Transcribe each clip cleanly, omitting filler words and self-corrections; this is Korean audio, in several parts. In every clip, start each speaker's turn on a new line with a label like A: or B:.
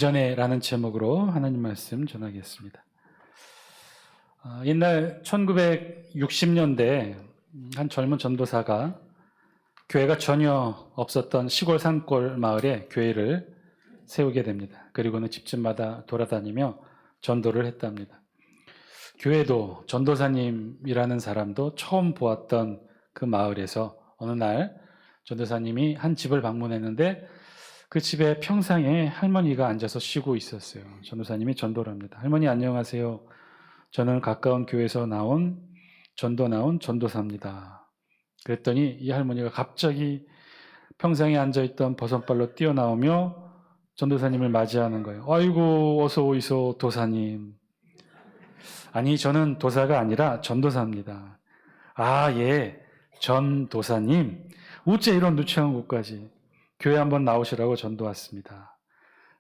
A: 전에라는 제목으로 하나님 말씀 전하겠습니다. 옛날 1960년대 한 젊은 전도사가 교회가 전혀 없었던 시골 산골 마을에 교회를 세우게 됩니다. 그리고는 집집마다 돌아다니며 전도를 했답니다. 교회도 전도사님이라는 사람도 처음 보았던 그 마을에서 어느 날 전도사님이 한 집을 방문했는데 그 집에 평상에 할머니가 앉아서 쉬고 있었어요. 전도사님이 전도를 합니다. 할머니 안녕하세요. 저는 가까운 교회에서 전도 나온 전도사입니다. 그랬더니 이 할머니가 갑자기 평상에 앉아있던 버선발로 뛰어나오며 전도사님을 맞이하는 거예요. 아이고 어서 오이소 도사님. 아니 저는 도사가 아니라 전도사입니다. 아 예 전도사님. 어째 이런 누추한 곳까지. 교회 한번 나오시라고 전도 왔습니다.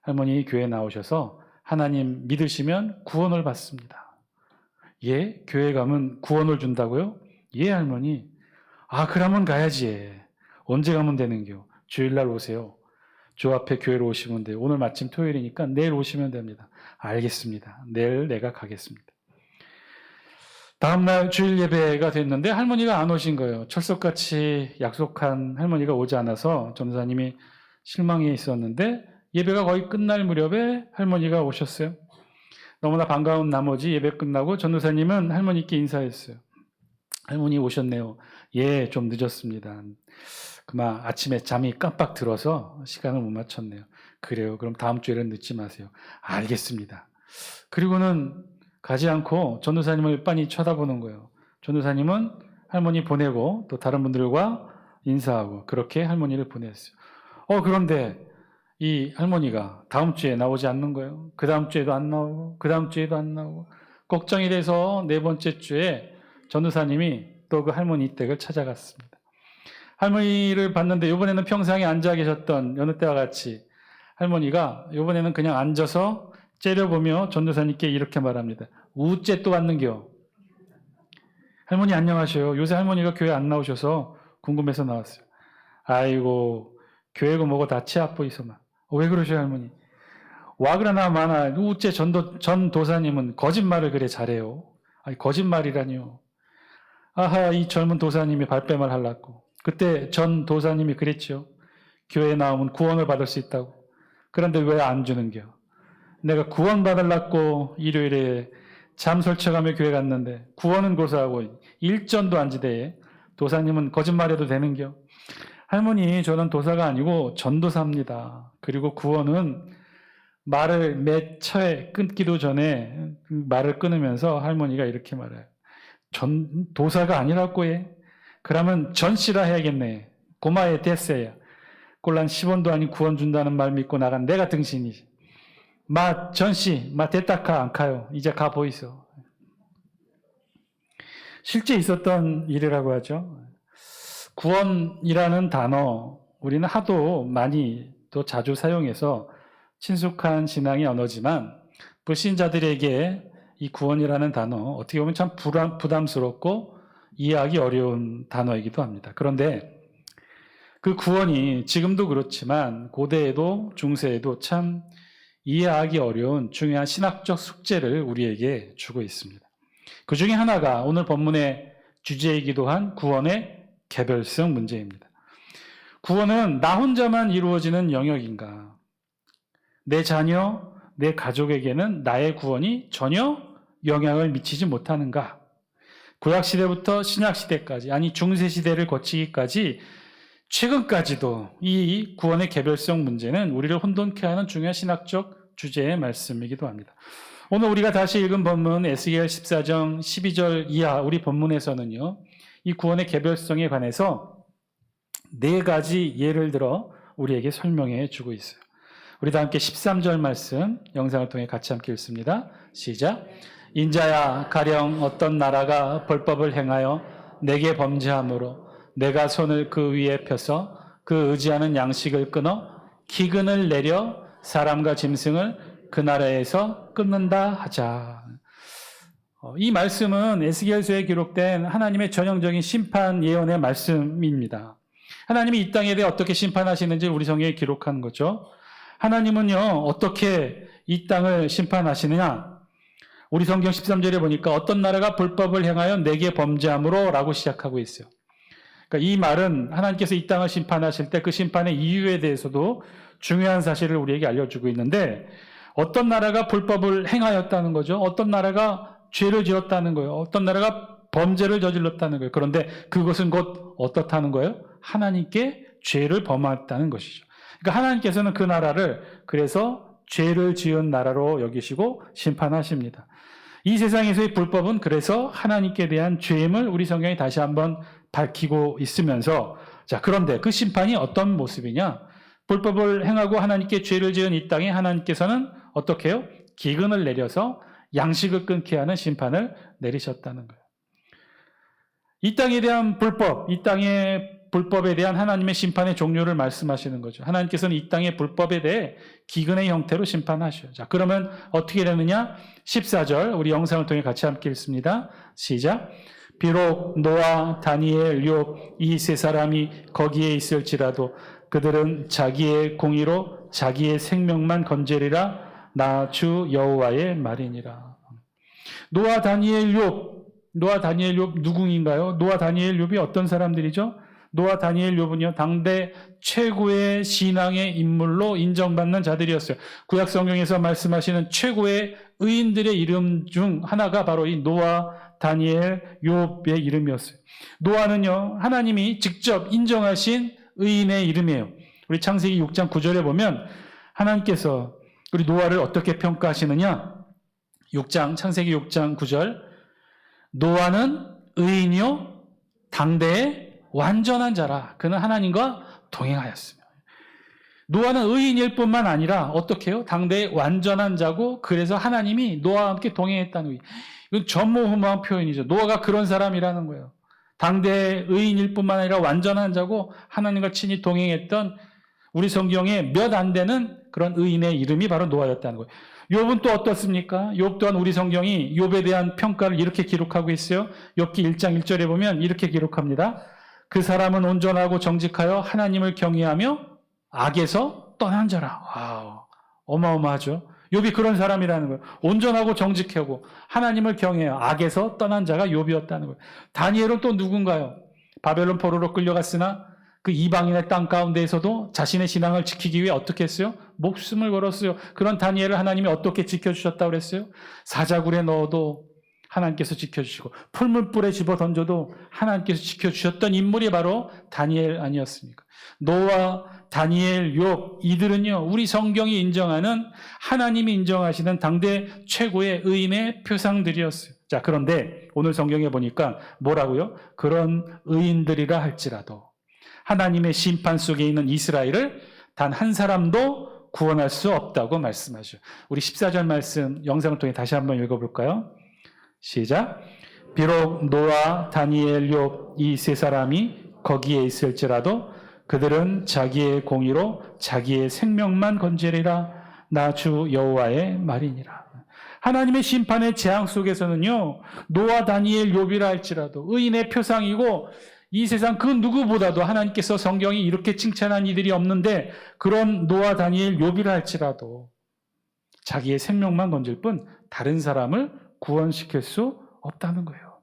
A: 할머니 교회 나오셔서 하나님 믿으시면 구원을 받습니다. 예? 교회 가면 구원을 준다고요? 예 할머니. 아 그러면 가야지. 예. 언제 가면 되는겨? 주일날 오세요. 저 앞에 교회로 오시면 돼요. 오늘 마침 토요일이니까 내일 오시면 됩니다. 알겠습니다. 내일 내가 가겠습니다. 다음날 주일 예배가 됐는데 할머니가 안 오신 거예요. 철석같이 약속한 할머니가 오지 않아서 전도사님이 실망해 있었는데 예배가 거의 끝날 무렵에 할머니가 오셨어요. 너무나 반가운 나머지 예배 끝나고 전도사님은 할머니께 인사했어요. 할머니 오셨네요. 예, 좀 늦었습니다. 그만 아침에 잠이 깜빡 들어서 시간을 못 맞췄네요. 그래요. 그럼 다음 주에는 늦지 마세요. 알겠습니다. 그리고는 가지 않고 전도사님을 빤히 쳐다보는 거예요. 전도사님은 할머니 보내고 또 다른 분들과 인사하고 그렇게 할머니를 보냈어요. 그런데 이 할머니가 다음 주에 나오지 않는 거예요. 그 다음 주에도 안 나오고 그 다음 주에도 안 나오고 걱정이 돼서 네 번째 주에 전도사님이 또 그 할머니 댁을 찾아갔습니다. 할머니를 봤는데 이번에는 평상에 앉아 계셨던 여느 때와 같이 할머니가 이번에는 그냥 앉아서 째려보며 전도사님께 이렇게 말합니다. 우째 또 왔는겨? 할머니 안녕하세요. 요새 할머니가 교회 안 나오셔서 궁금해서 나왔어요. 아이고 교회고 뭐고 다 치아보이소만. 왜 그러셔요 할머니? 와 그러나 마나 우째 전도사님은 거짓말을 그래 잘해요. 아니 거짓말이라니요. 아하 이 젊은 도사님이 발뺌을 하려고. 그때 전 도사님이 그랬죠. 교회에 나오면 구원을 받을 수 있다고. 그런데 왜 안 주는겨? 내가 구원 받으려고 일요일에 잠 설쳐가며 교회 갔는데 구원은 고사하고 일전도 안 지대에 도사님은 거짓말해도 되는겨? 할머니 저는 도사가 아니고 전도사입니다. 그리고 구원은 말을 매처에 끊기도 전에 말을 끊으면서 할머니가 이렇게 말해요. 도사가 아니라고 해? 그러면 전씨라 해야겠네. 고마에 됐어요. 꼴랑 10원도 아닌 구원 준다는 말 믿고 나간 내가 등신이지. 마 전씨, 마 됐다카 안 가요. 이제 가 보이소. 실제 있었던 일이라고 하죠. 구원이라는 단어 우리는 하도 많이 또 자주 사용해서 친숙한 신앙의 언어지만 불신자들에게 이 구원이라는 단어 어떻게 보면 참 부담스럽고 이해하기 어려운 단어이기도 합니다. 그런데 그 구원이 지금도 그렇지만 고대에도 중세에도 참 이해하기 어려운 중요한 신학적 숙제를 우리에게 주고 있습니다. 그 중에 하나가 오늘 본문의 주제이기도 한 구원의 개별성 문제입니다. 구원은 나 혼자만 이루어지는 영역인가? 내 자녀, 내 가족에게는 나의 구원이 전혀 영향을 미치지 못하는가? 구약시대부터 신약시대까지, 아니 중세시대를 거치기까지 최근까지도 이 구원의 개별성 문제는 우리를 혼돈케 하는 중요한 신학적 주제의 말씀이기도 합니다. 오늘 우리가 다시 읽은 본문 에스겔 14장 12절 이하 우리 본문에서는요. 이 구원의 개별성에 관해서 네 가지 예를 들어 우리에게 설명해 주고 있어요. 우리 다 함께 13절 말씀 영상을 통해 같이 함께 읽습니다. 시작. 인자야 가령 어떤 나라가 벌법을 행하여 내게 범죄함으로 내가 손을 그 위에 펴서 그 의지하는 양식을 끊어 기근을 내려 사람과 짐승을 그 나라에서 끊는다 하자. 이 말씀은 에스겔서에 기록된 하나님의 전형적인 심판 예언의 말씀입니다. 하나님이 이 땅에 대해 어떻게 심판하시는지 우리 성경에 기록한 거죠. 하나님은요, 어떻게 이 땅을 심판하시느냐? 우리 성경 13절에 보니까 어떤 나라가 불법을 행하여 내게 범죄함으로 라고 시작하고 있어요. 그러니까 이 말은 하나님께서 이 땅을 심판하실 때 그 심판의 이유에 대해서도 중요한 사실을 우리에게 알려주고 있는데, 어떤 나라가 불법을 행하였다는 거죠. 어떤 나라가 죄를 지었다는 거예요. 어떤 나라가 범죄를 저질렀다는 거예요. 그런데 그것은 곧 어떻다는 거예요? 하나님께 죄를 범했다는 것이죠. 그러니까 하나님께서는 그 나라를 그래서 죄를 지은 나라로 여기시고 심판하십니다. 이 세상에서의 불법은 그래서 하나님께 대한 죄임을 우리 성경이 다시 한번 밝히고 있으면서, 자, 그런데 그 심판이 어떤 모습이냐? 불법을 행하고 하나님께 죄를 지은 이 땅에 하나님께서는 어떻게 해요? 기근을 내려서 양식을 끊게 하는 심판을 내리셨다는 거예요. 이 땅에 대한 불법, 이 땅의 불법에 대한 하나님의 심판의 종류를 말씀하시는 거죠. 하나님께서는 이 땅의 불법에 대해 기근의 형태로 심판하셔요. 자, 그러면 어떻게 되느냐? 14절, 우리 영상을 통해 같이 함께 읽습니다. 시작. 비록 노아, 다니엘, 욥 이 세 사람이 거기에 있을지라도 그들은 자기의 공의로 자기의 생명만 건지리라. 나 주 여호와의 말이니라. 노아, 다니엘, 욥 누구인가요? 노아, 다니엘, 욥이 어떤 사람들이죠? 노아, 다니엘, 욥은요, 당대 최고의 신앙의 인물로 인정받는 자들이었어요. 구약 성경에서 말씀하시는 최고의 의인들의 이름 중 하나가 바로 이 노아, 다니엘, 욥의 이름이었어요. 노아는요, 하나님이 직접 인정하신 의인의 이름이에요. 우리 창세기 6장 9절에 보면 하나님께서 우리 노아를 어떻게 평가하시느냐? 창세기 6장 9절. 노아는 의인이요 당대의 완전한 자라. 그는 하나님과 동행하였으며. 노아는 의인일 뿐만 아니라 어떻게 해요? 당대의 완전한 자고, 그래서 하나님이 노아와 함께 동행했다는 거예요. 이건 전무후무한 표현이죠. 노아가 그런 사람이라는 거예요. 당대의 의인일 뿐만 아니라 완전한 자고 하나님과 친히 동행했던, 우리 성경에 몇 안 되는 그런 의인의 이름이 바로 노아였다는 거예요. 욥은 또 어떻습니까? 욥 또한 우리 성경이 욥에 대한 평가를 이렇게 기록하고 있어요. 욥기 1장 1절에 보면 이렇게 기록합니다. 그 사람은 온전하고 정직하여 하나님을 경외하며 악에서 떠난 자라. 와우, 어마어마하죠. 욥이 그런 사람이라는 거예요. 온전하고 정직하고 하나님을 경외하여 악에서 떠난 자가 욥이었다는 거예요. 다니엘은 또 누군가요? 바벨론 포로로 끌려갔으나 그 이방인의 땅 가운데에서도 자신의 신앙을 지키기 위해 어떻게 했어요? 목숨을 걸었어요. 그런 다니엘을 하나님이 어떻게 지켜주셨다고 그랬어요? 사자굴에 넣어도 하나님께서 지켜주시고, 풀물불에 집어 던져도 하나님께서 지켜주셨던 인물이 바로 다니엘 아니었습니까? 노아, 다니엘, 욥, 이들은요, 우리 성경이 인정하는, 하나님이 인정하시는 당대 최고의 의인의 표상들이었어요. 자, 그런데 오늘 성경에 보니까 뭐라고요? 그런 의인들이라 할지라도 하나님의 심판 속에 있는 이스라엘을 단 한 사람도 구원할 수 없다고 말씀하셔. 우리 14절 말씀 영상을 통해 다시 한번 읽어볼까요? 시작. 비록 노아, 다니엘, 욥 이 세 사람이 거기에 있을지라도 그들은 자기의 공의로 자기의 생명만 건지리라. 나 주 여호와의 말이니라. 하나님의 심판의 재앙 속에서는요, 노아, 다니엘, 욥이라 할지라도 의인의 표상이고, 이 세상 그 누구보다도 하나님께서 성경이 이렇게 칭찬한 이들이 없는데, 그런 노아, 다니엘, 욥이라 할지라도 자기의 생명만 건질 뿐 다른 사람을 구원시킬 수 없다는 거예요.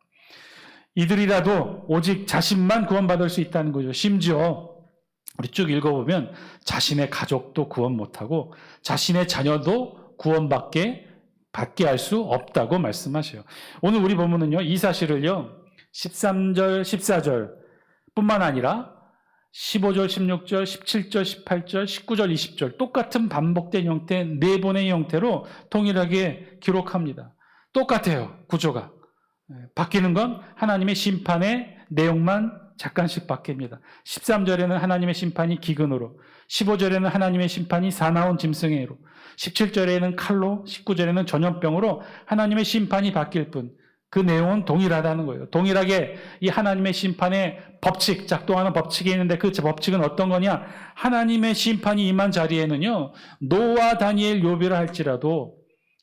A: 이들이라도 오직 자신만 구원받을 수 있다는 거죠. 심지어 우리 쭉 읽어보면 자신의 가족도 구원 못하고 자신의 자녀도 구원받게 할 수 없다고 말씀하셔요. 오늘 우리 본문은요, 이 사실을요, 13절, 14절 뿐만 아니라 15절, 16절, 17절, 18절, 19절, 20절 똑같은 반복된 형태, 네 번의 형태로 동일하게 기록합니다. 똑같아요, 구조가. 바뀌는 건 하나님의 심판의 내용만 잠깐씩 바뀝니다. 13절에는 하나님의 심판이 기근으로, 15절에는 하나님의 심판이 사나운 짐승의 해로, 17절에는 칼로, 19절에는 전염병으로 하나님의 심판이 바뀔 뿐 그 내용은 동일하다는 거예요. 동일하게 이 하나님의 심판의 법칙, 작동하는 법칙이 있는데 그 법칙은 어떤 거냐? 하나님의 심판이 임한 자리에는요, 노아, 다니엘, 욥이라 할지라도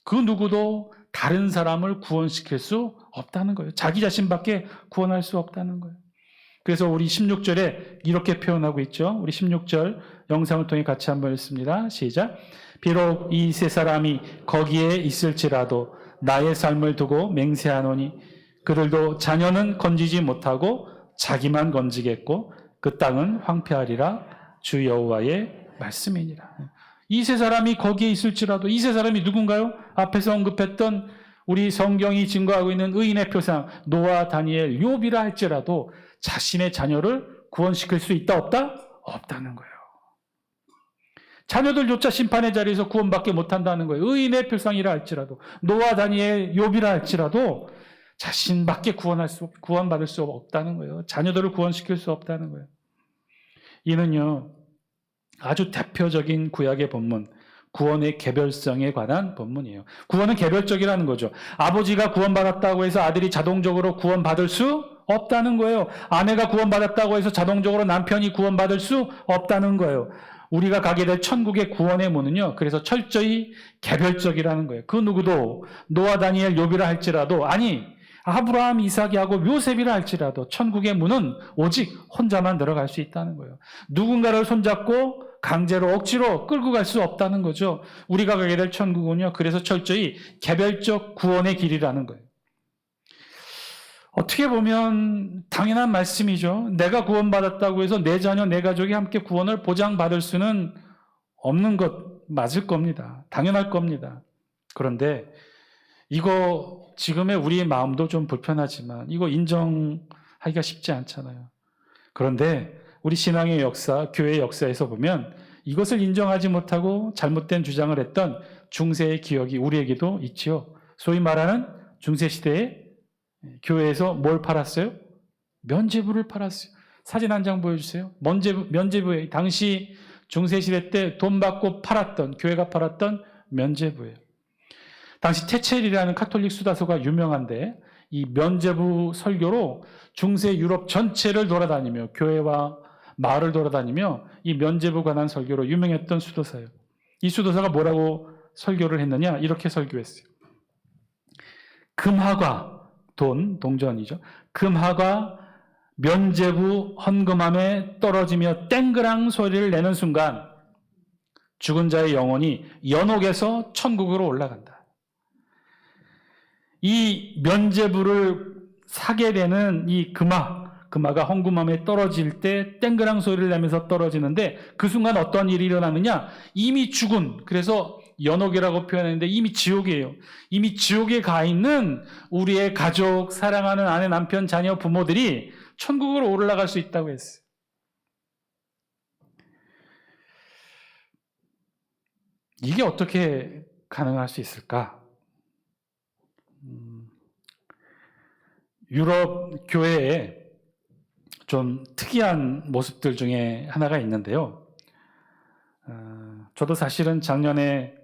A: 그 누구도 다른 사람을 구원시킬 수 없다는 거예요. 자기 자신밖에 구원할 수 없다는 거예요. 그래서 우리 16절에 이렇게 표현하고 있죠. 우리 16절 영상을 통해 같이 한번 읽습니다. 시작. 비록 이 세 사람이 거기에 있을지라도 나의 삶을 두고 맹세하노니 그들도 자녀는 건지지 못하고 자기만 건지겠고 그 땅은 황폐하리라. 주 여호와의 말씀이니라. 이 세 사람이 거기에 있을지라도, 이 세 사람이 누군가요? 앞에서 언급했던 우리 성경이 증거하고 있는 의인의 표상 노아, 다니엘, 욥이라 할지라도 자신의 자녀를 구원시킬 수 있다 없다? 없다는 거예요. 자녀들조차 심판의 자리에서 구원받게 못한다는 거예요. 의인의 표상이라 할지라도, 노아, 다니엘, 욥이라 할지라도 자신밖에 구원받을 수 없다는 거예요. 자녀들을 구원시킬 수 없다는 거예요. 이는요, 아주 대표적인 구약의 본문, 구원의 개별성에 관한 본문이에요. 구원은 개별적이라는 거죠. 아버지가 구원받았다고 해서 아들이 자동적으로 구원받을 수 없다는 거예요. 아내가 구원받았다고 해서 자동적으로 남편이 구원받을 수 없다는 거예요. 우리가 가게 될 천국의 구원의 문은요, 그래서 철저히 개별적이라는 거예요. 그 누구도 노아, 다니엘, 욥이라 할지라도, 아니 아브라함, 이삭, 야곱, 요셉이라 할지라도 천국의 문은 오직 혼자만 들어갈 수 있다는 거예요. 누군가를 손잡고 강제로 억지로 끌고 갈 수 없다는 거죠. 우리가 가게 될 천국은요, 그래서 철저히 개별적 구원의 길이라는 거예요. 어떻게 보면 당연한 말씀이죠. 내가 구원받았다고 해서 내 자녀, 내 가족이 함께 구원을 보장받을 수는 없는 것 맞을 겁니다. 당연할 겁니다. 그런데 이거 지금의 우리의 마음도 좀 불편하지만 이거 인정하기가 쉽지 않잖아요. 그런데 우리 신앙의 역사, 교회의 역사에서 보면 이것을 인정하지 못하고 잘못된 주장을 했던 중세의 기억이 우리에게도 있지요. 소위 말하는 중세시대에 교회에서 뭘 팔았어요? 면죄부를 팔았어요. 사진 한 장 보여주세요. 면죄부예요. 당시 중세시대 때 돈 받고 팔았던, 교회가 팔았던 면죄부예요. 당시 테첼이라는 카톨릭 수다서가 유명한데 이 면죄부 설교로 중세 유럽 전체를 돌아다니며 교회와 마을을 돌아다니며 이 면죄부 관한 설교로 유명했던 수도사예요. 이 수도사가 뭐라고 설교를 했느냐? 이렇게 설교했어요. 금화가, 돈, 동전이죠. 금화가 면죄부 헌금함에 떨어지며 땡그랑 소리를 내는 순간 죽은 자의 영혼이 연옥에서 천국으로 올라간다. 이 면죄부를 사게 되는 이 금화가 헌금함에 떨어질 때 땡그랑 소리를 내면서 떨어지는데 그 순간 어떤 일이 일어나느냐? 이미 죽은, 그래서 연옥이라고 표현했는데 이미 지옥이에요. 이미 지옥에 가 있는 우리의 가족, 사랑하는 아내, 남편, 자녀, 부모들이 천국으로 올라갈 수 있다고 했어요. 이게 어떻게 가능할 수 있을까? 유럽 교회에 좀 특이한 모습들 중에 하나가 있는데요. 저도 사실은 작년에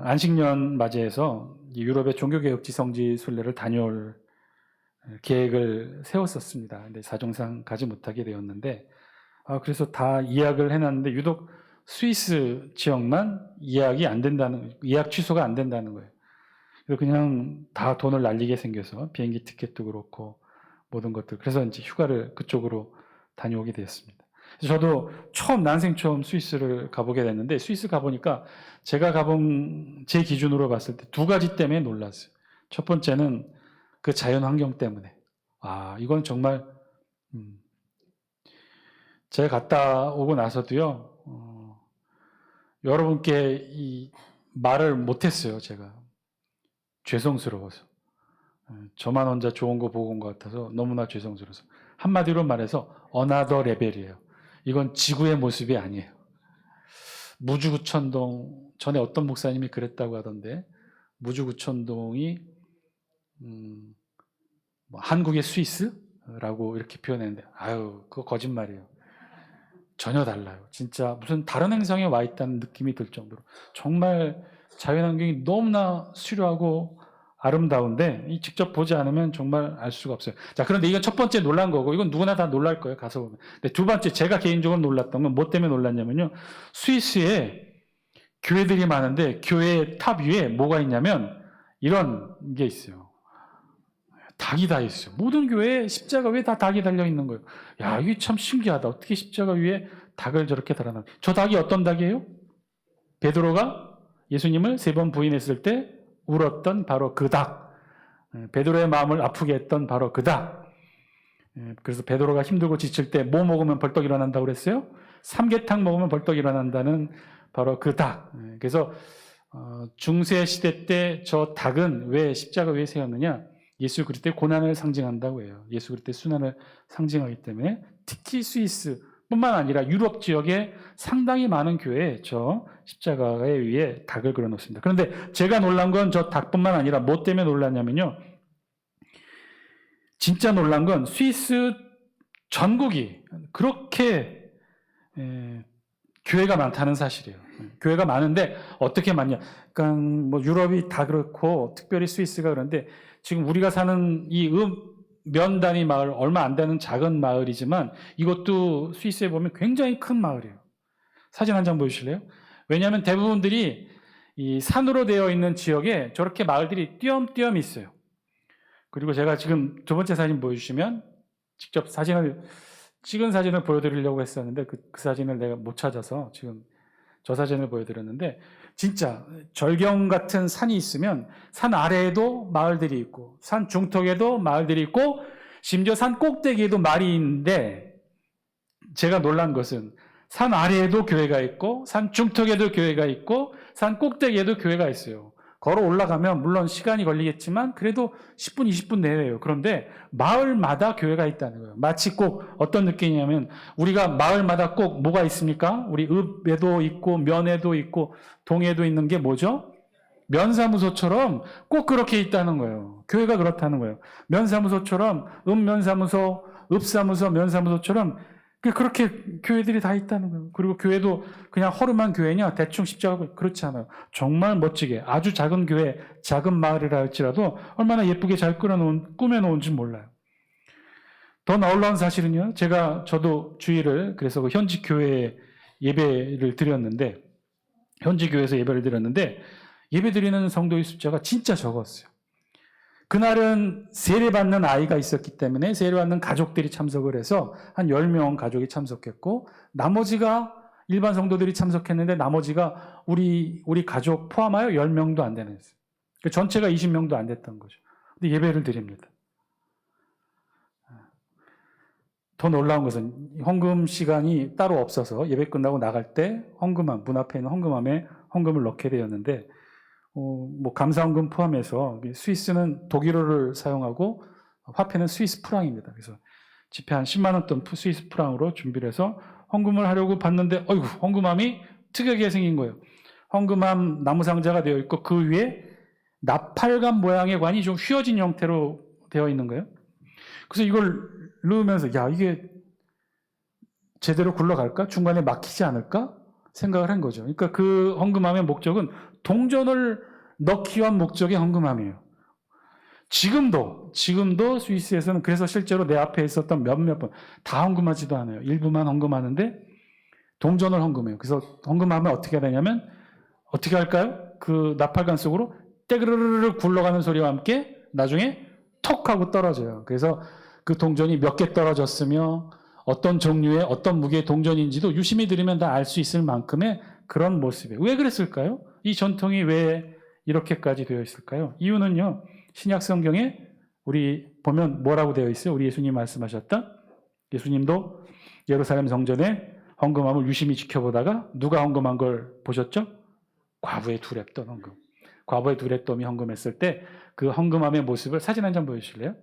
A: 안식년 맞이해서 유럽의 종교개혁 지성지 순례를 다녀올 계획을 세웠었습니다. 근데 사정상 가지 못하게 되었는데, 그래서 다 예약을 해놨는데 유독 스위스 지역만 예약 취소가 안 된다는 거예요. 그래서 그냥 다 돈을 날리게 생겨서 비행기 티켓도 그렇고 모든 것들. 그래서 이제 휴가를 그쪽으로 다녀오게 되었습니다. 저도 난생 처음 스위스를 가보게 됐는데 스위스 가보니까 제가 가본 제 기준으로 봤을 때 두 가지 때문에 놀랐어요. 첫 번째는 그 자연 환경 때문에. 이건 정말 제가 갔다 오고 나서도요. 여러분께 이 말을 못했어요. 제가 죄송스러워서. 저만 혼자 좋은 거 보고 온 것 같아서 너무나 죄송스러워서. 한마디로 말해서 어나더 레벨이에요. 이건 지구의 모습이 아니에요. 무주구천동, 전에 어떤 목사님이 그랬다고 하던데 무주구천동이 한국의 스위스라고 이렇게 표현했는데 그거 거짓말이에요. 전혀 달라요. 진짜 무슨 다른 행성에 와 있다는 느낌이 들 정도로 정말 자연환경이 너무나 수려하고 아름다운데 직접 보지 않으면 정말 알 수가 없어요. 자, 그런데 이건 첫 번째 놀란 거고 이건 누구나 다 놀랄 거예요. 가서 보면. 근데 두 번째 제가 개인적으로 놀랐던 건 뭐 때문에 놀랐냐면요. 스위스에 교회들이 많은데 교회 탑 위에 뭐가 있냐면 이런 게 있어요. 닭이 다 있어요. 모든 교회에 십자가 위에 다 닭이 달려 있는 거예요. 야, 이게 참 신기하다. 어떻게 십자가 위에 닭을 저렇게 달아나. 저 닭이 어떤 닭이에요? 베드로가 예수님을 3번 부인했을 때 울었던 바로 그 닭. 베드로의 마음을 아프게 했던 바로 그 닭. 그래서 베드로가 힘들고 지칠 때 뭐 먹으면 벌떡 일어난다고 그랬어요? 삼계탕 먹으면 벌떡 일어난다는 바로 그 닭. 그래서 중세 시대 때 저 닭은 왜 십자가 왜 세웠느냐? 예수 그리스도의 고난을 상징한다고 해요. 예수 그리스도의 순환을 상징하기 때문에 특히 스위스뿐만 아니라 유럽 지역에 상당히 많은 교회에 저 십자가에 위에 닭을 그려놓습니다. 그런데 제가 놀란 건 저 닭뿐만 아니라 뭐 때문에 놀랐냐면요. 진짜 놀란 건 스위스 전국이 그렇게 교회가 많다는 사실이에요. 교회가 많은데 어떻게 많냐? 그러니까 뭐 유럽이 다 그렇고 특별히 스위스가 그런데 지금 우리가 사는 이 면 단위 마을 얼마 안 되는 작은 마을이지만 이것도 스위스에 보면 굉장히 큰 마을이에요. 사진 한 장 보여주실래요? 왜냐하면 대부분들이 이 산으로 되어 있는 지역에 저렇게 마을들이 띄엄띄엄 있어요. 그리고 제가 지금 두 번째 사진 보여주시면 직접 찍은 사진을 보여드리려고 했었는데 그 사진을 내가 못 찾아서 지금 저 사진을 보여드렸는데 진짜 절경 같은 산이 있으면 산 아래에도 마을들이 있고 산 중턱에도 마을들이 있고 심지어 산 꼭대기에도 마을이 있는데 제가 놀란 것은 산 아래에도 교회가 있고 산 중턱에도 교회가 있고 산 꼭대기에도 교회가 있어요. 걸어 올라가면 물론 시간이 걸리겠지만 그래도 10분, 20분 내외예요. 그런데 마을마다 교회가 있다는 거예요. 마치 꼭 어떤 느낌이냐면 우리가 마을마다 꼭 뭐가 있습니까? 우리 읍에도 있고 면에도 있고 동에도 있는 게 뭐죠? 면사무소처럼 꼭 그렇게 있다는 거예요. 교회가 그렇다는 거예요. 면사무소처럼 읍면사무소, 읍사무소, 면사무소처럼 그렇게 교회들이 다 있다는 거예요. 그리고 교회도 그냥 허름한 교회냐? 대충 십자가 그렇지 않아요. 정말 멋지게 아주 작은 교회, 작은 마을이라 할지라도 얼마나 예쁘게 잘 꾸며놓은지 몰라요. 더 놀라운 사실은요. 저도 주일을 그래서 그 현지 교회에 예배를 드렸는데 현지 교회에서 예배를 드렸는데 예배 드리는 성도의 숫자가 진짜 적었어요. 그날은 세례받는 아이가 있었기 때문에 세례받는 가족들이 참석을 해서 한 10명 가족이 참석했고 나머지가 일반 성도들이 참석했는데 나머지가 우리 가족 포함하여 10명도 안 되는 거예요. 전체가 20명도 안 됐던 거죠. 근데 예배를 드립니다. 더 놀라운 것은 헌금 시간이 따로 없어서 예배 끝나고 나갈 때 헌금함, 문 앞에 있는 헌금함에 헌금을 넣게 되었는데 뭐 감사헌금 포함해서 스위스는 독일어를 사용하고 화폐는 스위스 프랑입니다. 그래서 지폐 한 10만 원 돈 스위스 프랑으로 준비를 해서 헌금을 하려고 봤는데 어이구 헌금함이 특이하게 생긴 거예요. 헌금함 나무 상자가 되어 있고 그 위에 나팔관 모양의 관이 좀 휘어진 형태로 되어 있는 거예요. 그래서 이걸 넣으면서 야 이게 제대로 굴러갈까? 중간에 막히지 않을까? 생각을 한 거죠. 그러니까 그 헌금함의 목적은 동전을 넣기 위한 목적의 헌금함이에요. 지금도 스위스에서는 그래서 실제로 내 앞에 있었던 몇몇 번 다 헌금하지도 않아요. 일부만 헌금하는데 동전을 헌금해요. 그래서 헌금하면 어떻게 되냐면 어떻게 할까요? 그 나팔관 속으로 떼그르르르 굴러가는 소리와 함께 나중에 톡 하고 떨어져요. 그래서 그 동전이 몇 개 떨어졌으며 어떤 종류의 어떤 무게의 동전인지도 유심히 들으면 다 알 수 있을 만큼의 그런 모습이에요. 왜 그랬을까요? 이 전통이 왜 이렇게까지 되어 있을까요? 이유는요. 신약 성경에 우리 보면 뭐라고 되어 있어요? 우리 예수님 말씀하셨던 예수님도 예루살렘 성전에 헌금함을 유심히 지켜보다가 누가 헌금한 걸 보셨죠? 과부의 두렙돈 헌금. 과부의 두렙돈이 헌금했을 때 그 헌금함의 모습을 사진 한 장 보여주실래요?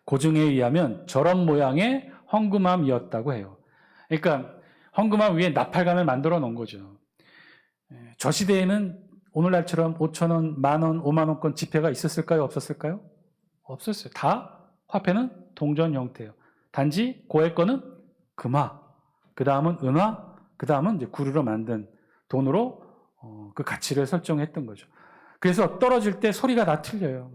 A: 고증에 의하면 저런 모양의 헌금함이었다고 해요. 그러니까 헌금함 위에 나팔관을 만들어 놓은 거죠. 저 시대에는 오늘날처럼 5,000원, 만원, 5만원권 지폐가 있었을까요? 없었을까요? 없었어요. 다 화폐는 동전 형태예요. 단지 고의 거는 금화, 그 다음은 은화, 그 다음은 이제 구리로 만든 돈으로 그 가치를 설정했던 거죠. 그래서 떨어질 때 소리가 다 틀려요.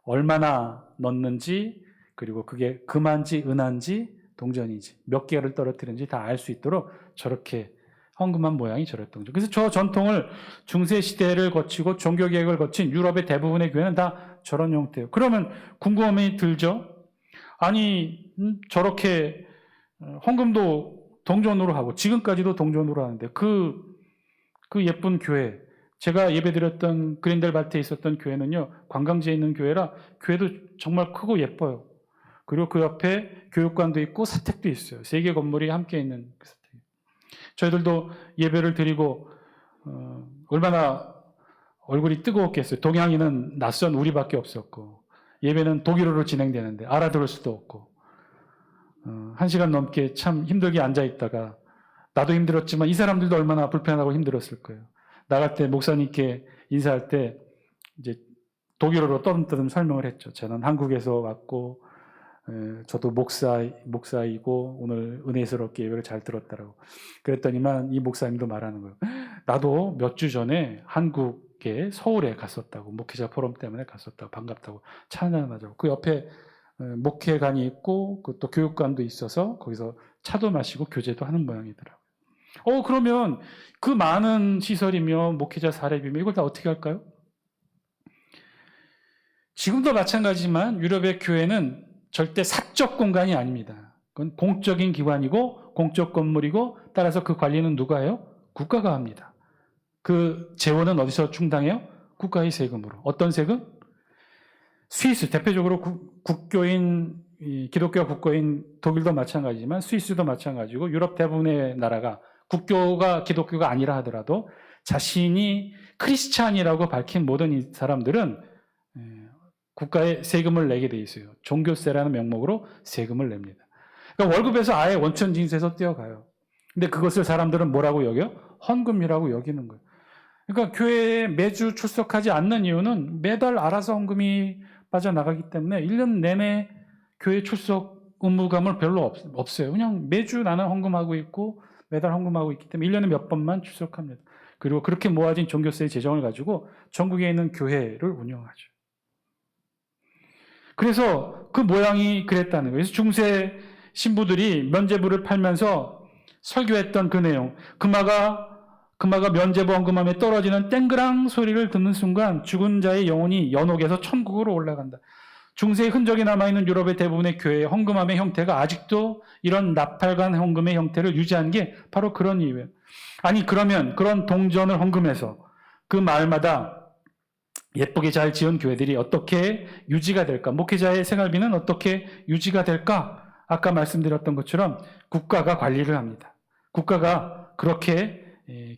A: 얼마나 넣는지, 그리고 그게 금한지, 은한지, 동전인지, 몇 개를 떨어뜨리는지 다 알 수 있도록 저렇게 헌금한 모양이 저랬던 거죠. 그래서 저 전통을 중세 시대를 거치고 종교개혁을 거친 유럽의 대부분의 교회는 다 저런 형태예요. 그러면 궁금함이 들죠? 아니 저렇게 헌금도 동전으로 하고 지금까지도 동전으로 하는데 그 예쁜 교회, 제가 예배드렸던 그린델발트에 있었던 교회는요, 관광지에 있는 교회라 교회도 정말 크고 예뻐요. 그리고 그 옆에 교육관도 있고 사택도 있어요. 3개 건물이 함께 있는 그 사택. 저희들도 예배를 드리고 얼마나 얼굴이 뜨거웠겠어요. 동양인은 낯선 우리밖에 없었고 예배는 독일어로 진행되는데 알아들을 수도 없고 1시간 넘게 참 힘들게 앉아있다가 나도 힘들었지만 이 사람들도 얼마나 불편하고 힘들었을 거예요. 나갈 때 목사님께 인사할 때 이제 독일어로 떠듬떠듬 설명을 했죠. 저는 한국에서 왔고 저도 목사이고 오늘 은혜스럽게 예배를 잘 들었다라고. 그랬더니만 이 목사님도 말하는 거예요. 나도 몇 주 전에 한국에 서울에 갔었다고. 목회자 포럼 때문에 갔었다고. 반갑다고. 찬양하자고. 그 옆에 목회관이 있고 또 교육관도 있어서 거기서 차도 마시고 교제도 하는 모양이더라고요. 그러면 그 많은 시설이며 목회자 사례비며 이걸 다 어떻게 할까요? 지금도 마찬가지지만 유럽의 교회는 절대 사적 공간이 아닙니다. 그건 공적인 기관이고 공적 건물이고 따라서 그 관리는 누가 해요? 국가가 합니다. 그 재원은 어디서 충당해요? 국가의 세금으로. 어떤 세금? 스위스, 대표적으로 국교인, 기독교 국가인 독일도 마찬가지지만 스위스도 마찬가지고 유럽 대부분의 나라가 국교가 기독교가 아니라 하더라도 자신이 크리스찬이라고 밝힌 모든 사람들은 국가에 세금을 내게 돼 있어요. 종교세라는 명목으로 세금을 냅니다. 그러니까 월급에서 아예 원천 징수해서 떼어가요. 근데 그것을 사람들은 뭐라고 여겨요? 헌금이라고 여기는 거예요. 그러니까 교회에 매주 출석하지 않는 이유는 매달 알아서 헌금이 빠져나가기 때문에 1년 내내 교회 출석 의무감을 별로 없어요. 그냥 매주 나는 헌금하고 있고 매달 헌금하고 있기 때문에 1년에 몇 번만 출석합니다. 그리고 그렇게 모아진 종교세의 재정을 가지고 전국에 있는 교회를 운영하죠. 그래서 그 모양이 그랬다는 거예요. 그래서 중세 신부들이 면죄부를 팔면서 설교했던 그 내용, 금화가 면죄부 헌금함에 떨어지는 땡그랑 소리를 듣는 순간 죽은 자의 영혼이 연옥에서 천국으로 올라간다. 중세의 흔적이 남아있는 유럽의 대부분의 교회의 헌금함의 형태가 아직도 이런 나팔관 헌금의 형태를 유지한 게 바로 그런 이유예요. 아니 그러면 그런 동전을 헌금해서 그 마을마다 예쁘게 잘 지은 교회들이 어떻게 유지가 될까? 목회자의 생활비는 어떻게 유지가 될까? 아까 말씀드렸던 것처럼 국가가 관리를 합니다. 국가가 그렇게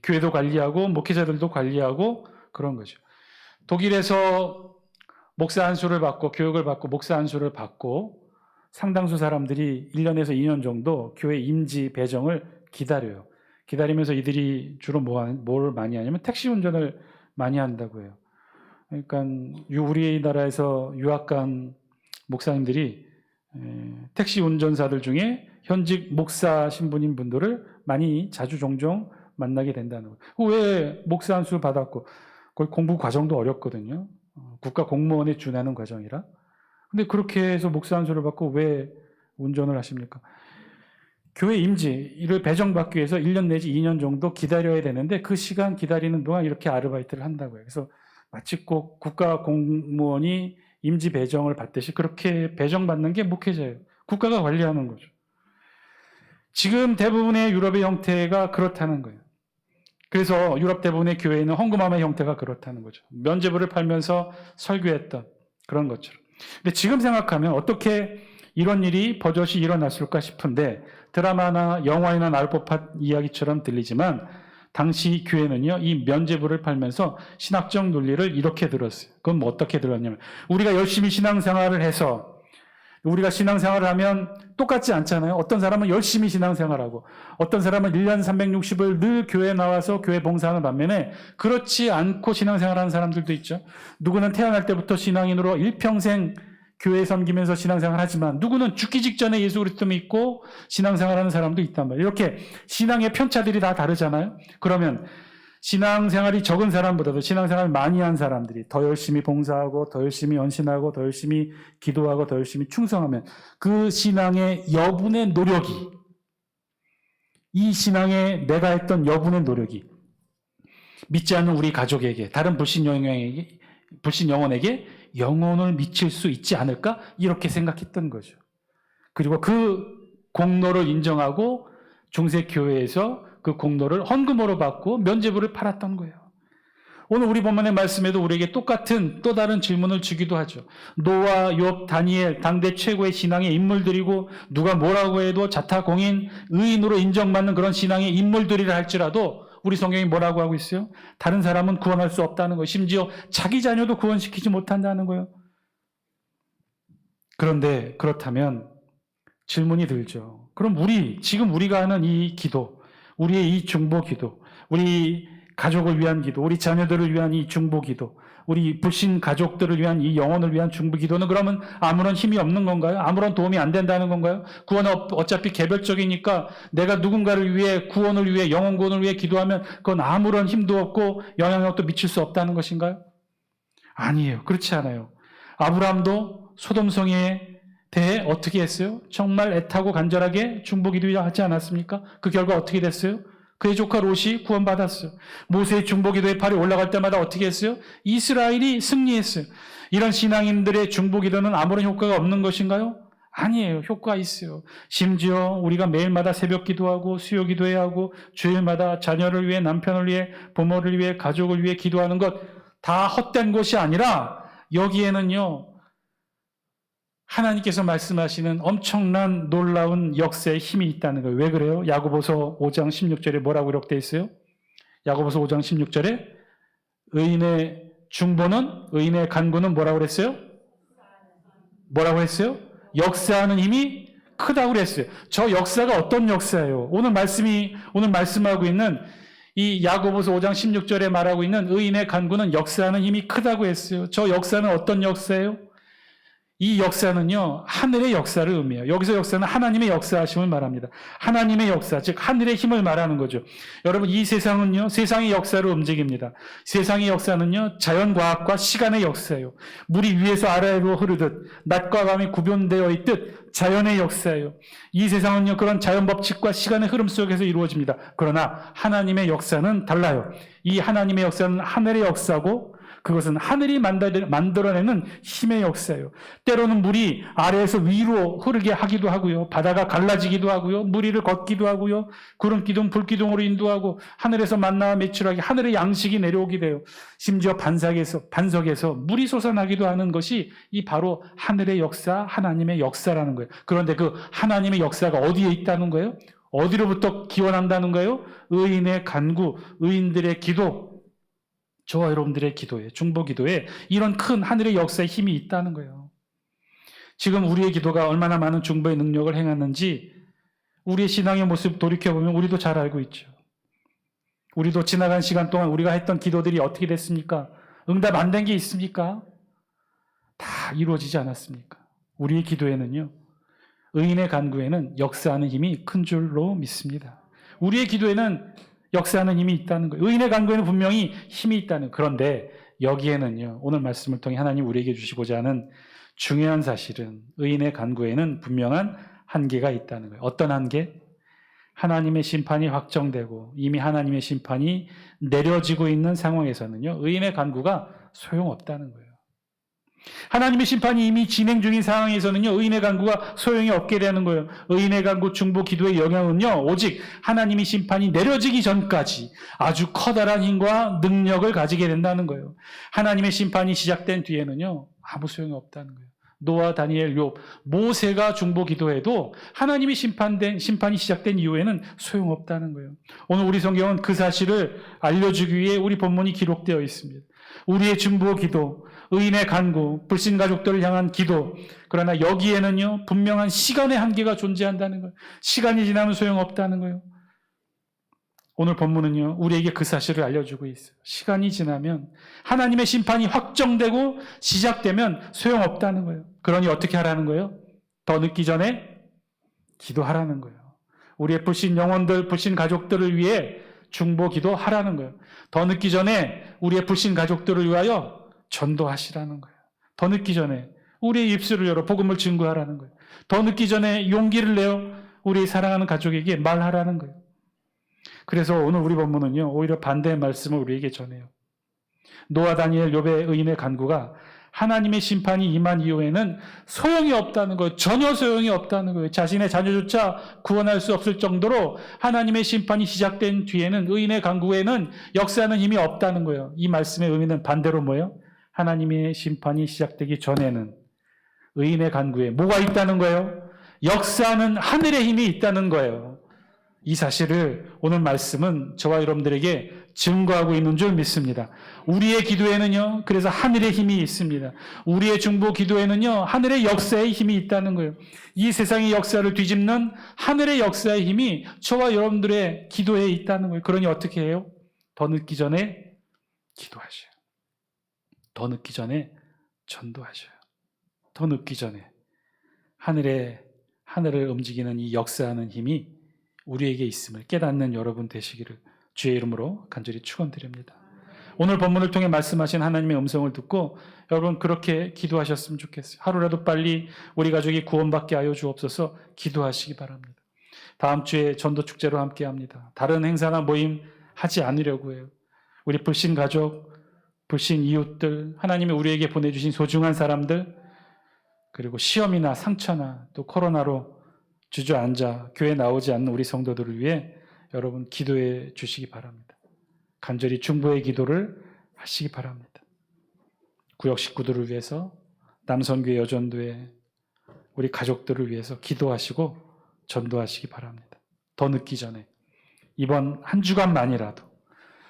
A: 교회도 관리하고 목회자들도 관리하고 그런 거죠. 독일에서 목사 안수를 받고 교육을 받고 목사 안수를 받고 상당수 사람들이 1년에서 2년 정도 교회 임지 배정을 기다려요. 기다리면서 이들이 주로 뭘 많이 하냐면 택시 운전을 많이 한다고 해요. 그러니까 우리나라에서 유학 간 목사님들이 택시 운전사들 중에 현직 목사 신분인 분들을 많이 자주 종종 만나게 된다는 거예요. 왜 목사 안수를 받았고 거기 공부 과정도 어렵거든요. 국가 공무원에 준하는 과정이라. 근데 그렇게 해서 목사 안수를 받고 왜 운전을 하십니까? 교회 임지를 배정받기 위해서 1년 내지 2년 정도 기다려야 되는데 그 시간 기다리는 동안 이렇게 아르바이트를 한다고요. 그래서 마치 꼭 국가 공무원이 임지 배정을 받듯이 그렇게 배정받는 게 목회자예요. 국가가 관리하는 거죠. 지금 대부분의 유럽의 형태가 그렇다는 거예요. 그래서 유럽 대부분의 교회는 헌금함의 형태가 그렇다는 거죠. 면죄부를 팔면서 설교했던 그런 것처럼. 근데 지금 생각하면 어떻게 이런 일이 버젓이 일어났을까 싶은데 드라마나 영화에나 나올 법한 이야기처럼 들리지만 당시 교회는요, 이 면죄부를 팔면서 신학적 논리를 이렇게 들었어요. 그건 뭐 어떻게 들었냐면, 우리가 열심히 신앙생활을 해서, 우리가 신앙생활을 하면 똑같지 않잖아요. 어떤 사람은 열심히 신앙생활하고, 어떤 사람은 1년 360을 늘 교회에 나와서 교회 봉사하는 반면에, 그렇지 않고 신앙생활하는 사람들도 있죠. 누구는 태어날 때부터 신앙인으로 일평생 교회 섬기면서 신앙생활 하지만 누구는 죽기 직전에 예수 그리스도 믿고 신앙생활하는 사람도 있단 말이에요. 이렇게 신앙의 편차들이 다 다르잖아요. 그러면 신앙생활이 적은 사람보다도 신앙생활 많이 한 사람들이 더 열심히 봉사하고 더 열심히 헌신하고 더 열심히 기도하고 더 열심히 충성하면 그 신앙의 여분의 노력이, 이 신앙에 내가 했던 여분의 노력이 믿지 않는 우리 가족에게, 다른 불신 영혼에게 영혼을 미칠 수 있지 않을까? 이렇게 생각했던 거죠. 그리고 그 공로를 인정하고 중세교회에서 그 공로를 헌금으로 받고 면죄부를 팔았던 거예요. 오늘 우리 본문의 말씀에도 우리에게 똑같은 또 다른 질문을 주기도 하죠. 노아, 욥, 다니엘, 당대 최고의 신앙의 인물들이고 누가 뭐라고 해도 자타공인, 의인으로 인정받는 그런 신앙의 인물들이라 할지라도 우리 성경이 뭐라고 하고 있어요? 다른 사람은 구원할 수 없다는 거예요. 심지어 자기 자녀도 구원시키지 못한다는 거예요. 그런데 그렇다면 질문이 들죠. 그럼 지금 우리가 하는 이 기도, 우리의 이 중보 기도, 우리 가족을 위한 기도, 우리 자녀들을 위한 이 중보 기도, 우리 불신 가족들을 위한 이 영혼을 위한 중보 기도는 그러면 아무런 힘이 없는 건가요? 아무런 도움이 안 된다는 건가요? 구원은 어차피 개별적이니까 내가 누군가를 위해, 구원을 위해, 영혼 구원을 위해 기도하면 그건 아무런 힘도 없고 영향력도 미칠 수 없다는 것인가요? 아니에요. 그렇지 않아요. 아브라함도 소돔성에 대해 어떻게 했어요? 정말 애타고 간절하게 중보 기도하지 않았습니까? 그 결과 어떻게 됐어요? 그의 조카 롯이 구원받았어요. 모세의 중보기도의 팔이 올라갈 때마다 어떻게 했어요? 이스라엘이 승리했어요. 이런 신앙인들의 중보기도는 아무런 효과가 없는 것인가요? 아니에요. 효과가 있어요. 심지어 우리가 매일마다 새벽 기도하고 수요 기도해야 하고 주일마다 자녀를 위해, 남편을 위해, 부모를 위해, 가족을 위해 기도하는 것 다 헛된 것이 아니라 여기에는요, 하나님께서 말씀하시는 엄청난 놀라운 역사의 힘이 있다는 거예요. 왜 그래요? 야고보서 5장 16절에 뭐라고 기록되어 있어요? 야고보서 5장 16절에 의인의 중보는, 의인의 간구는 뭐라고 그랬어요? 뭐라고 했어요? 역사하는 힘이 크다고 그랬어요. 저 역사가 어떤 역사예요? 오늘 말씀하고 있는 이 야고보서 5장 16절에 말하고 있는 의인의 간구는 역사하는 힘이 크다고 했어요. 저 역사는 어떤 역사예요? 이 역사는요, 하늘의 역사를 의미해요. 여기서 역사는 하나님의 역사하심을 말합니다. 하나님의 역사, 즉 하늘의 힘을 말하는 거죠. 여러분, 이 세상은요, 세상의 역사로 움직입니다. 세상의 역사는요, 자연과학과 시간의 역사예요. 물이 위에서 아래로 흐르듯 낮과 밤이 구분되어 있듯 자연의 역사예요. 이 세상은요, 그런 자연 법칙과 시간의 흐름 속에서 이루어집니다. 그러나 하나님의 역사는 달라요. 이 하나님의 역사는 하늘의 역사고 그것은 하늘이 만들어내는 힘의 역사예요. 때로는 물이 아래에서 위로 흐르게 하기도 하고요. 바다가 갈라지기도 하고요. 물 위를 걷기도 하고요. 구름기둥, 불기둥으로 인도하고 하늘에서 만나와 매출하게 하늘의 양식이 내려오게 돼요. 심지어 반석에서 물이 솟아나기도 하는 것이 이 바로 하늘의 역사, 하나님의 역사라는 거예요. 그런데 그 하나님의 역사가 어디에 있다는 거예요? 어디로부터 기원한다는 거예요? 의인의 간구, 의인들의 기도, 저와 여러분들의 기도에, 중보 기도에 이런 큰 하늘의 역사의 힘이 있다는 거예요. 지금 우리의 기도가 얼마나 많은 중보의 능력을 행하는지 우리의 신앙의 모습 돌이켜보면 우리도 잘 알고 있죠. 우리도 지나간 시간 동안 우리가 했던 기도들이 어떻게 됐습니까? 응답 안 된 게 있습니까? 다 이루어지지 않았습니까? 우리의 기도에는요, 의인의 간구에는 역사하는 힘이 큰 줄로 믿습니다. 우리의 기도에는 역사하는 힘이 있다는 거예요. 의인의 간구에는 분명히 힘이 있다는 거예요. 그런데 여기에는요, 오늘 말씀을 통해 하나님 우리에게 주시고자 하는 중요한 사실은 의인의 간구에는 분명한 한계가 있다는 거예요. 어떤 한계? 하나님의 심판이 확정되고 이미 하나님의 심판이 내려지고 있는 상황에서는요, 의인의 간구가 소용없다는 거예요. 하나님의 심판이 이미 진행 중인 상황에서는요, 의인의 간구가 소용이 없게 되는 거예요. 의인의 간구, 중보, 기도의 영향은요, 오직 하나님의 심판이 내려지기 전까지 아주 커다란 힘과 능력을 가지게 된다는 거예요. 하나님의 심판이 시작된 뒤에는요, 아무 소용이 없다는 거예요. 노아, 다니엘, 욥, 모세가 중보 기도해도 하나님의 심판이 시작된 이후에는 소용없다는 거예요. 오늘 우리 성경은 그 사실을 알려주기 위해 우리 본문이 기록되어 있습니다. 우리의 중보 기도, 의인의 간구, 불신 가족들을 향한 기도, 그러나 여기에는요, 분명한 시간의 한계가 존재한다는 거예요. 시간이 지나면 소용없다는 거예요. 오늘 본문은요, 우리에게 그 사실을 알려주고 있어요. 시간이 지나면 하나님의 심판이 확정되고 시작되면 소용없다는 거예요. 그러니 어떻게 하라는 거예요? 더 늦기 전에 기도하라는 거예요. 우리의 불신 영혼들, 불신 가족들을 위해 중보 기도하라는 거예요. 더 늦기 전에 우리의 불신 가족들을 위하여 전도하시라는 거예요. 더 늦기 전에 우리의 입술을 열어 복음을 증거하라는 거예요. 더 늦기 전에 용기를 내어 우리 사랑하는 가족에게 말하라는 거예요. 그래서 오늘 우리 본문은요, 오히려 반대의 말씀을 우리에게 전해요. 노아, 다니엘, 욥의 의인의 간구가 하나님의 심판이 임한 이후에는 소용이 없다는 거예요. 전혀 소용이 없다는 거예요. 자신의 자녀조차 구원할 수 없을 정도로 하나님의 심판이 시작된 뒤에는, 의인의 강구에는 역사하는 힘이 없다는 거예요. 이 말씀의 의미는 반대로 뭐예요? 하나님의 심판이 시작되기 전에는 의인의 간구에 뭐가 있다는 거예요? 역사하는 하늘의 힘이 있다는 거예요. 이 사실을 오늘 말씀은 저와 여러분들에게 증거하고 있는 줄 믿습니다. 우리의 기도에는요, 그래서 하늘의 힘이 있습니다. 우리의 중보 기도에는요, 하늘의 역사의 힘이 있다는 거예요. 이 세상의 역사를 뒤집는 하늘의 역사의 힘이 저와 여러분들의 기도에 있다는 거예요. 그러니 어떻게 해요? 더 늦기 전에 기도하셔요. 더 늦기 전에 전도하셔요. 더 늦기 전에 하늘을 움직이는 이 역사하는 힘이 우리에게 있음을 깨닫는 여러분 되시기를 주의 이름으로 간절히 축원드립니다. 오늘 본문을 통해 말씀하신 하나님의 음성을 듣고 여러분 그렇게 기도하셨으면 좋겠어요. 하루라도 빨리 우리 가족이 구원받게 하여 주옵소서 기도하시기 바랍니다. 다음 주에 전도축제로 함께합니다. 다른 행사나 모임 하지 않으려고 해요. 우리 불신 가족, 불신 이웃들, 하나님이 우리에게 보내주신 소중한 사람들, 그리고 시험이나 상처나 또 코로나로 주저앉아 교회 나오지 않는 우리 성도들을 위해 여러분 기도해 주시기 바랍니다. 간절히 중보의 기도를 하시기 바랍니다. 구역 식구들을 위해서, 남선교회 여전도회 우리 가족들을 위해서 기도하시고 전도하시기 바랍니다. 더 늦기 전에 이번 한 주간만이라도,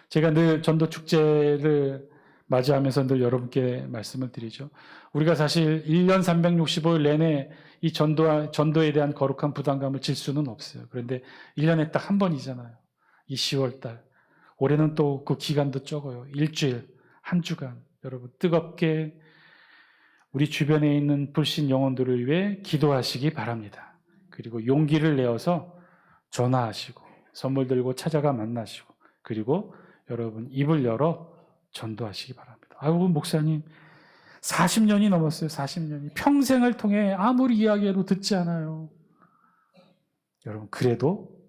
A: 제가 늘 전도축제를 맞이하면서 늘 여러분께 말씀을 드리죠. 우리가 사실 1년 365일 내내 이 전도에 대한 거룩한 부담감을 질 수는 없어요. 그런데 1년에 딱 한 번이잖아요. 이 10월달. 올해는 또 그 기간도 적어요. 일주일, 한 주간. 여러분 뜨겁게 우리 주변에 있는 불신 영혼들을 위해 기도하시기 바랍니다. 그리고 용기를 내어서 전화하시고 선물 들고 찾아가 만나시고, 그리고 여러분 입을 열어 전도하시기 바랍니다. 아이고 목사님 40년이 넘었어요. 40년이. 평생을 통해 아무리 이야기해도 듣지 않아요. 여러분 그래도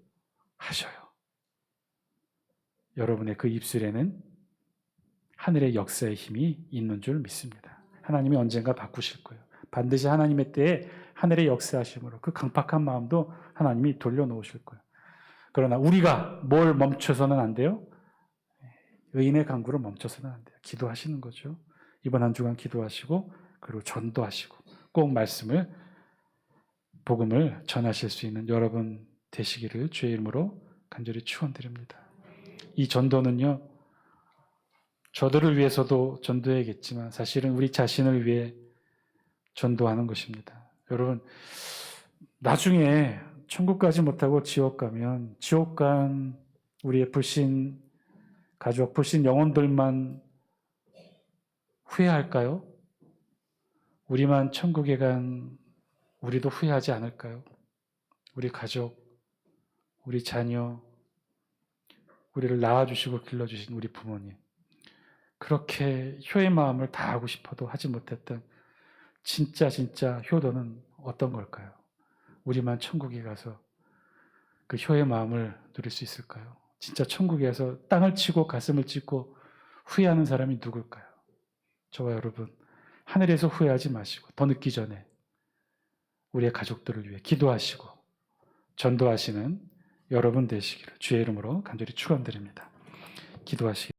A: 하셔요. 여러분의 그 입술에는 하늘의 역사의 힘이 있는 줄 믿습니다. 하나님이 언젠가 바꾸실 거예요. 반드시 하나님의 때에 하늘의 역사하심으로 그 강팍한 마음도 하나님이 돌려놓으실 거예요. 그러나 우리가 뭘 멈춰서는 안 돼요? 의인의 간구를 멈춰서는 안 돼요. 기도하시는 거죠. 이번 한 주간 기도하시고 그리고 전도하시고 꼭 복음을 전하실 수 있는 여러분 되시기를 주의 이름으로 간절히 축원드립니다. 이 전도는요, 저들을 위해서도 전도해야겠지만 사실은 우리 자신을 위해 전도하는 것입니다. 여러분 나중에 천국 가지 못하고 지옥 가면, 지옥 간 우리의 불신 가족, 불신 영혼들만 후회할까요? 우리만 천국에 간 우리도 후회하지 않을까요? 우리 가족, 우리 자녀, 우리를 낳아주시고 길러주신 우리 부모님, 그렇게 효의 마음을 다하고 싶어도 하지 못했던 진짜 효도는 어떤 걸까요? 우리만 천국에 가서 그 효의 마음을 누릴 수 있을까요? 진짜 천국에 가서 땅을 치고 가슴을 찢고 후회하는 사람이 누굴까요? 저와 여러분 하늘에서 후회하지 마시고 더 늦기 전에 우리의 가족들을 위해 기도하시고 전도하시는 여러분 되시기를 주의 이름으로 간절히 축원드립니다. 기도하시겠습니다.